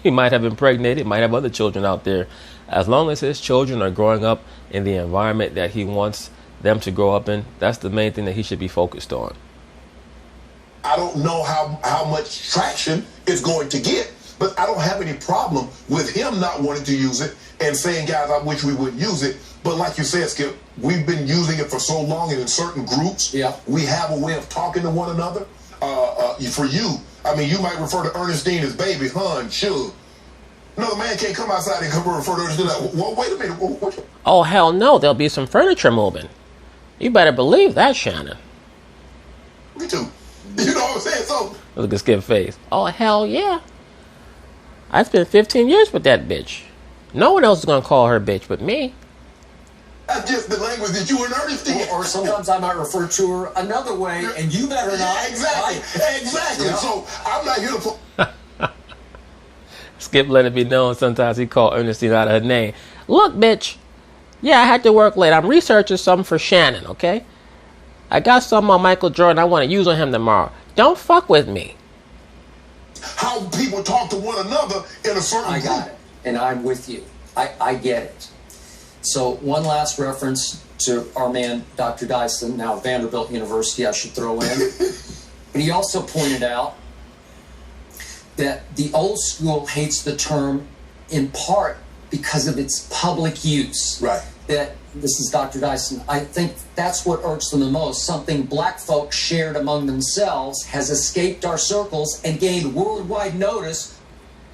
he might have impregnated, might have other children out there, as long as his children are growing up in the environment that he wants them to grow up in, that's the main thing that he should be focused on. I don't know how much traction it's going to get, but I don't have any problem with him not wanting to use it and saying, guys, I wish we would use it. But like you said, Skip, we've been using it for so long, and in certain groups, we have a way of talking to one another. For you, I mean, you might refer to Ernestine as baby, hun, Suge. Another man can't come outside and come and refer to Ernestine like, well, wait a minute. What? Oh, hell no, there'll be some furniture moving. You better believe that, Shannon. Me too. You know what I'm saying? So look at Skip's face. Oh, hell yeah. I spent 15 years with that bitch. No one else is going to call her bitch but me. that's just the language that you and Ernest did. Or sometimes I might refer to her another way, and you better not. Yeah, exactly. Exactly. Yeah. So I'm not here to put. Skip let it be known sometimes he called Ernestine out of her name. Look, bitch. Yeah, I had to work late. I'm researching something for Shannon, okay? I got something on Michael Jordan I want to use on him tomorrow. Don't fuck with me. How people talk to one another in a certain I got group. it, and I'm with you. I get it. So one last reference to our man, Dr. Dyson, now Vanderbilt University, I should throw in. But he also pointed out that the old school hates the term in part because of its public use. Right. That, this is Dr. Dyson, I think that's what irks them the most. Something black folks shared among themselves has escaped our circles and gained worldwide notice.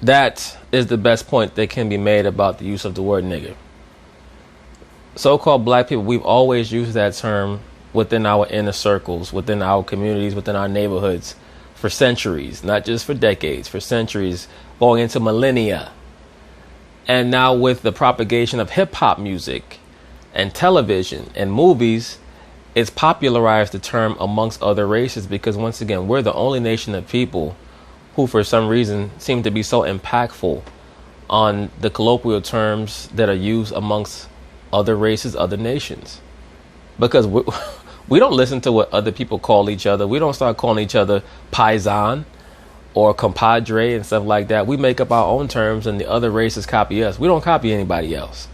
That is the best point that can be made about the use of the word nigger. So-called black people, we've always used that term within our inner circles, within our communities, within our neighborhoods for centuries, not just for decades, for centuries, going into millennia. And now with the propagation of hip-hop music and television and movies, it's popularized the term amongst other races because, once again, we're the only nation of people who, for some reason, seem to be so impactful on the colloquial terms that are used amongst other races, other nations. Because we don't listen to what other people call each other. We don't start calling each other paisan or compadre and stuff like that. We make up our own terms and the other races copy us. We don't copy anybody else.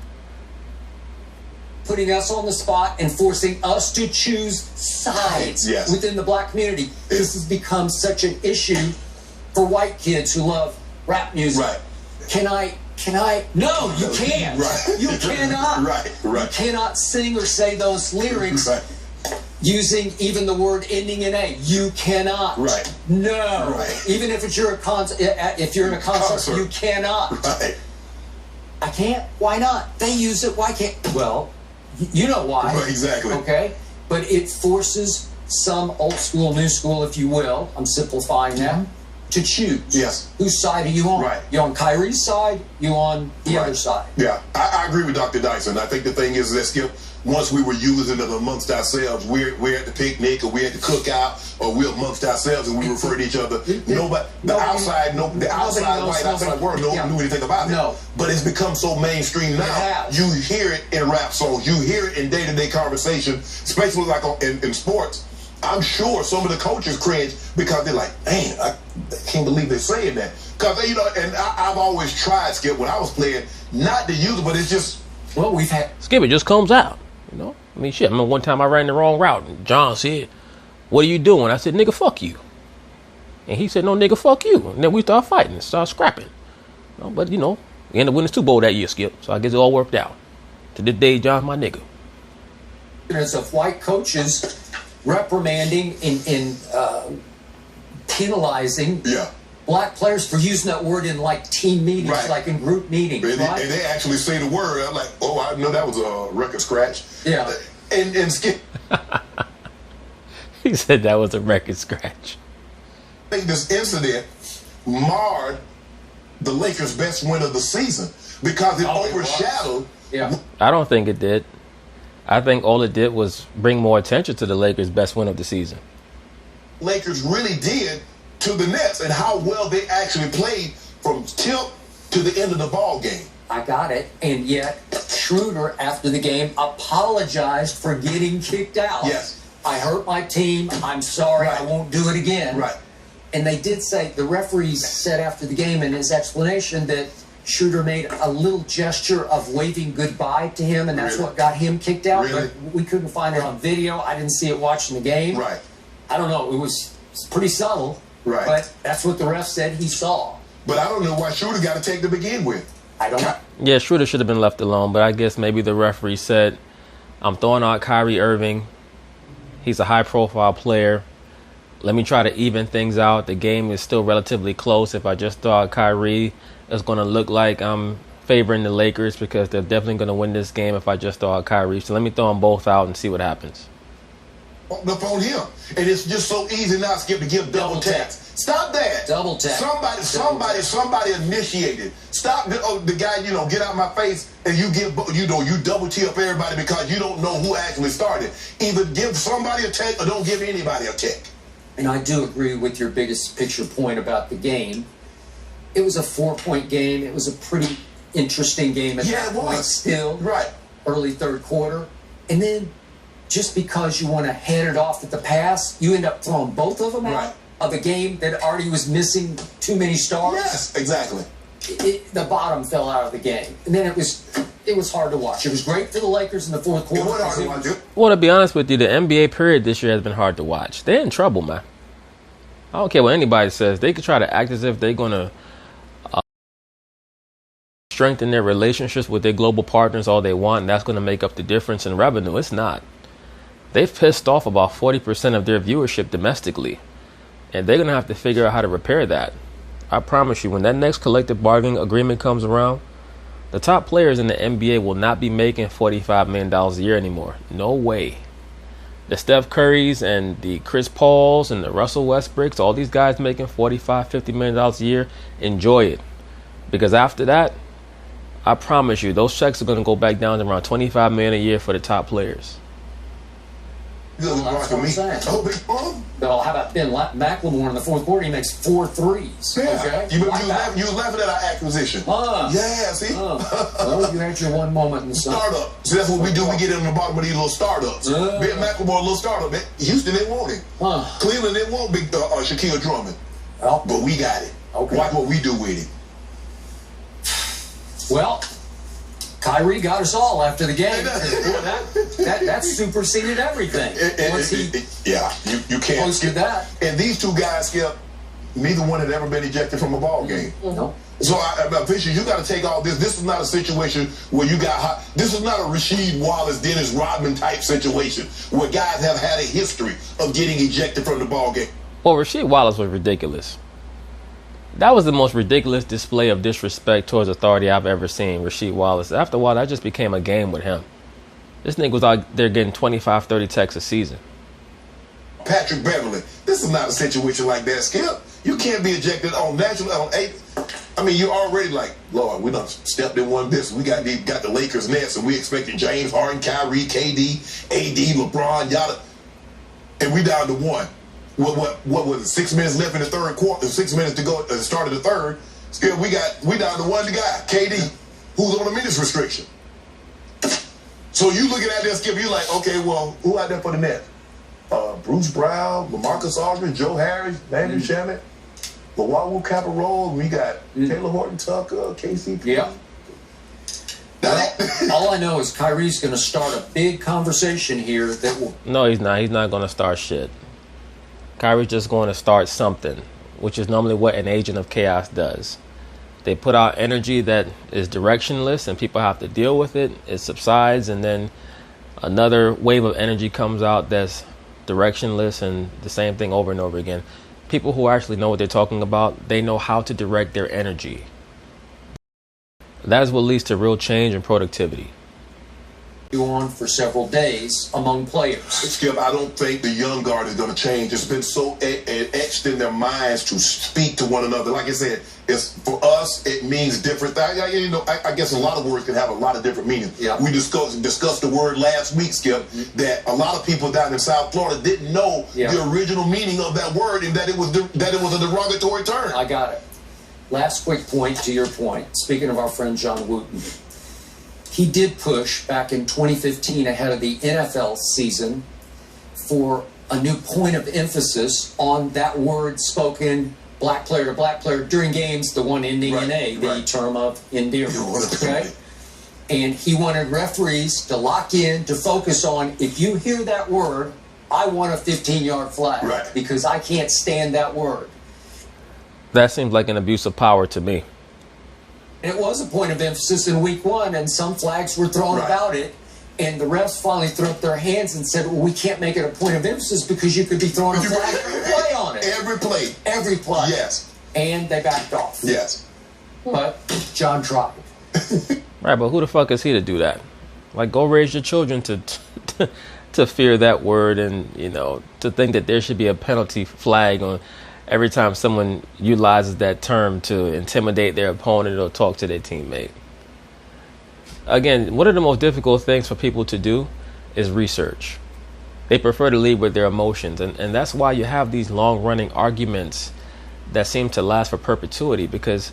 Putting us on the spot and forcing us to choose sides Yes. within the black community. This has become such an issue for white kids who love rap music. Right. Can I? No, you can't. Right. You cannot. Right. You cannot sing or say those lyrics Right. using even the word ending in A. You cannot. Right. No. Right. Even if it's if you're in a concert, you cannot. Right. I can't. Why not? They use it. Why can't? Well, you know why. Right, exactly. Okay? But it forces some old school, new school, if you will, I'm simplifying that, to choose. Yes. Whose side are you on? Right. You on Kyrie's side? You on the other side? Yeah, I agree with Dr. Dyson. I think the thing is that, Skip, once we were using it amongst ourselves, we're at the picnic or we're at the cookout or we're amongst ourselves and we refer to each other. Nobody, the outside white outside world knew anything about it. No. But it's become so mainstream now. You hear it in rap songs. You hear it in day-to-day conversation, especially like in sports. I'm sure some of the coaches cringe because they're like, man, I can't believe they're saying that. Because, and I've always tried, Skip, when I was playing, not to use it, but it's just... Well, we've had... Skip, it just comes out, you know? I mean, shit, I remember one time I ran the wrong route, and John said, what are you doing? I said, nigga, fuck you. And he said, no, nigga, fuck you. And then we started fighting and started scrapping. But, we ended up winning Super Bowl that year, Skip. So I guess it all worked out. To this day, John's my nigga. Of white coaches reprimanding and penalizing black players for using that word in like team meetings, like in group meetings. And they actually say the word. I'm like, oh, I know that was a record scratch. Yeah. And Skip. He said that was a record scratch. I think this incident marred the Lakers' best win of the season because it overshadowed. Yeah. I don't think it did. I think all it did was bring more attention to the Lakers' best win of the season. Lakers really did to the Nets and how well they actually played from tip to the end of the ball game. I got it. And yet, Schroeder, after the game, apologized for getting kicked out. Yes. I hurt my team. I'm sorry. I won't do it again. Right. And they did say, the referees said after the game in his explanation that Schroeder made a little gesture of waving goodbye to him, and that's what got him kicked out. Really? But we couldn't find it on video. I didn't see it watching the game. Right. I don't know. It was pretty subtle. Right. But that's what the ref said he saw. But I don't know why Schroeder got to take to begin with. I don't know. Yeah, Schroeder should have been left alone, but I guess maybe the referee said, I'm throwing out Kyrie Irving. He's a high-profile player. Let me try to even things out. The game is still relatively close. If I just throw out Kyrie, it's going to look like I'm favoring the Lakers because they're definitely going to win this game if I just throw out Kyrie. So let me throw them both out and see what happens. up on him. And it's just so easy now, Skip, to give double taps. Stop that. Double tap. Somebody initiated. Stop the guy, get out my face and you double tee up everybody because you don't know who actually started. Either give somebody a tech or don't give anybody a tech. And I do agree with your biggest picture point about the game. It was a 4-point game. It was a pretty interesting game at that point still. Right. Early third quarter. And then just because you want to hand it off at the pass, you end up throwing both of them out of a game that already was missing too many stars. Yes, exactly. The bottom fell out of the game. And then it was hard to watch. It was great for the Lakers in the fourth quarter. It was hard to watch. Well, to be honest with you, the NBA period this year has been hard to watch. They're in trouble, man. I don't care what anybody says. They could try to act as if they're going to strengthen their relationships with their global partners all they want, and that's going to make up the difference in revenue. It's not. They've pissed off about 40% of their viewership domestically, and they're going to have to figure out how to repair that. I promise you, when that next collective bargaining agreement comes around, the top players in the NBA will not be making $45 million a year anymore. No way. The Steph Currys and the Chris Pauls and the Russell Westbrooks, all these guys making $45, $50 million a year, enjoy it. Because after that, I promise you, those checks are going to go back down to around $25 million a year for the top players. Well, that's what I'm saying. Well, how about Ben McLemore in the fourth quarter? He makes 4 threes. Yeah. Okay? You was laughing at our acquisition. Yeah, see? Well, you had your one moment in the sun. Startup. So that's what we do. We get in the bottom of these little startups. Ben McLemore, a little startup. Houston didn't want him. Cleveland didn't want big Shaquille Drummond. Well, but we got it. Okay. Watch what we do with him. Well, Kyrie got us all after the game. That superseded everything. You can't skip that. And these two guys, Skip, neither one had ever been ejected from a ball game. No. So, Fisher, you got to take all this. This is not a situation where you got hot. This is not a Rasheed Wallace, Dennis Rodman type situation where guys have had a history of getting ejected from the ball game. Well, Rasheed Wallace was ridiculous. That was the most ridiculous display of disrespect towards authority I've ever seen, Rasheed Wallace. After a while, that just became a game with him. This nigga was out there getting 25, 30 texts a season. Patrick Beverly, this is not a situation like that, Skip. You can't be ejected on national, on 8. I mean, you're already like, Lord, we done stepped in one business. We got the Lakers Nets, and we expected James Harden, Kyrie, KD, AD, LeBron, yada. And we down to 1. What was it? 6 minutes left in the third quarter. 6 minutes to go at the start of the third. Still, we down to 1 guy, KD, who's on a minutes restriction. So you looking at this, Skip, you like, okay, well, who out there for the net? Bruce Brown, LaMarcus Aldridge, Joe Harris, Landry Shamet, Lawawu Caparol. We got Taylor Horton Tucker, KCP. Yeah. Well, all I know is Kyrie's going to start a big conversation here that will. No, he's not. He's not going to start shit. Kyrie's just going to start something, which is normally what an agent of chaos does. They put out energy that is directionless and people have to deal with it. It subsides, and then another wave of energy comes out that's directionless, and the same thing over and over again. People who actually know what they're talking about, they know how to direct their energy. That is what leads to real change and productivity. On for several days among players. Skip, I don't think the young guard is going to change. It's been so etched in their minds to speak to one another. Like I said, it's for us, it means different things. I guess a lot of words can have a lot of different meanings. Yeah. We discussed the word last week, Skip, that a lot of people down in South Florida didn't know the original meaning of that word, and that it was a derogatory term. I got it. Last quick point to your point. Speaking of our friend John Wooten. He did push back in 2015 ahead of the NFL season for a new point of emphasis on that word spoken black player to black player during games, the one ending in A, the term of endearment. Okay? And he wanted referees to lock in, to focus on, if you hear that word, I want a 15-yard flag because I can't stand that word. That seems like an abuse of power to me. It was a point of emphasis in week 1, and some flags were thrown about it, and the refs finally threw up their hands and said, well, we can't make it a point of emphasis because you could be throwing a flag every play on it. Every play. Every play. Yes. And they backed off. Yes. But John tried. Right, but who the fuck is he to do that? Like, go raise your children to to fear that word, and to think that there should be a penalty flag on every time someone utilizes that term to intimidate their opponent or talk to their teammate. Again, one of the most difficult things for people to do is research. They prefer to lead with their emotions, and that's why you have these long-running arguments that seem to last for perpetuity, because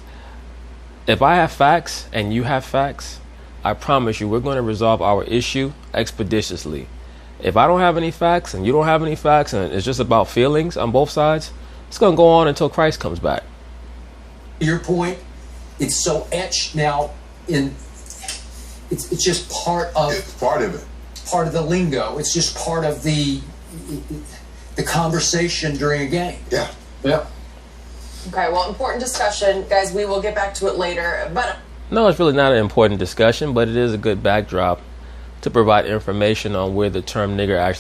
if I have facts and you have facts, I promise you we're going to resolve our issue expeditiously. If I don't have any facts and you don't have any facts and it's just about feelings on both sides, it's going to go on until Christ comes back. Your point, it's so etched now in, it's just part of it. Part of the lingo. It's just part of the conversation during a game. Yeah. Yeah. Okay, well, important discussion. Guys, we will get back to it later. But no, it's really not an important discussion, but it is a good backdrop to provide information on where the term nigger actually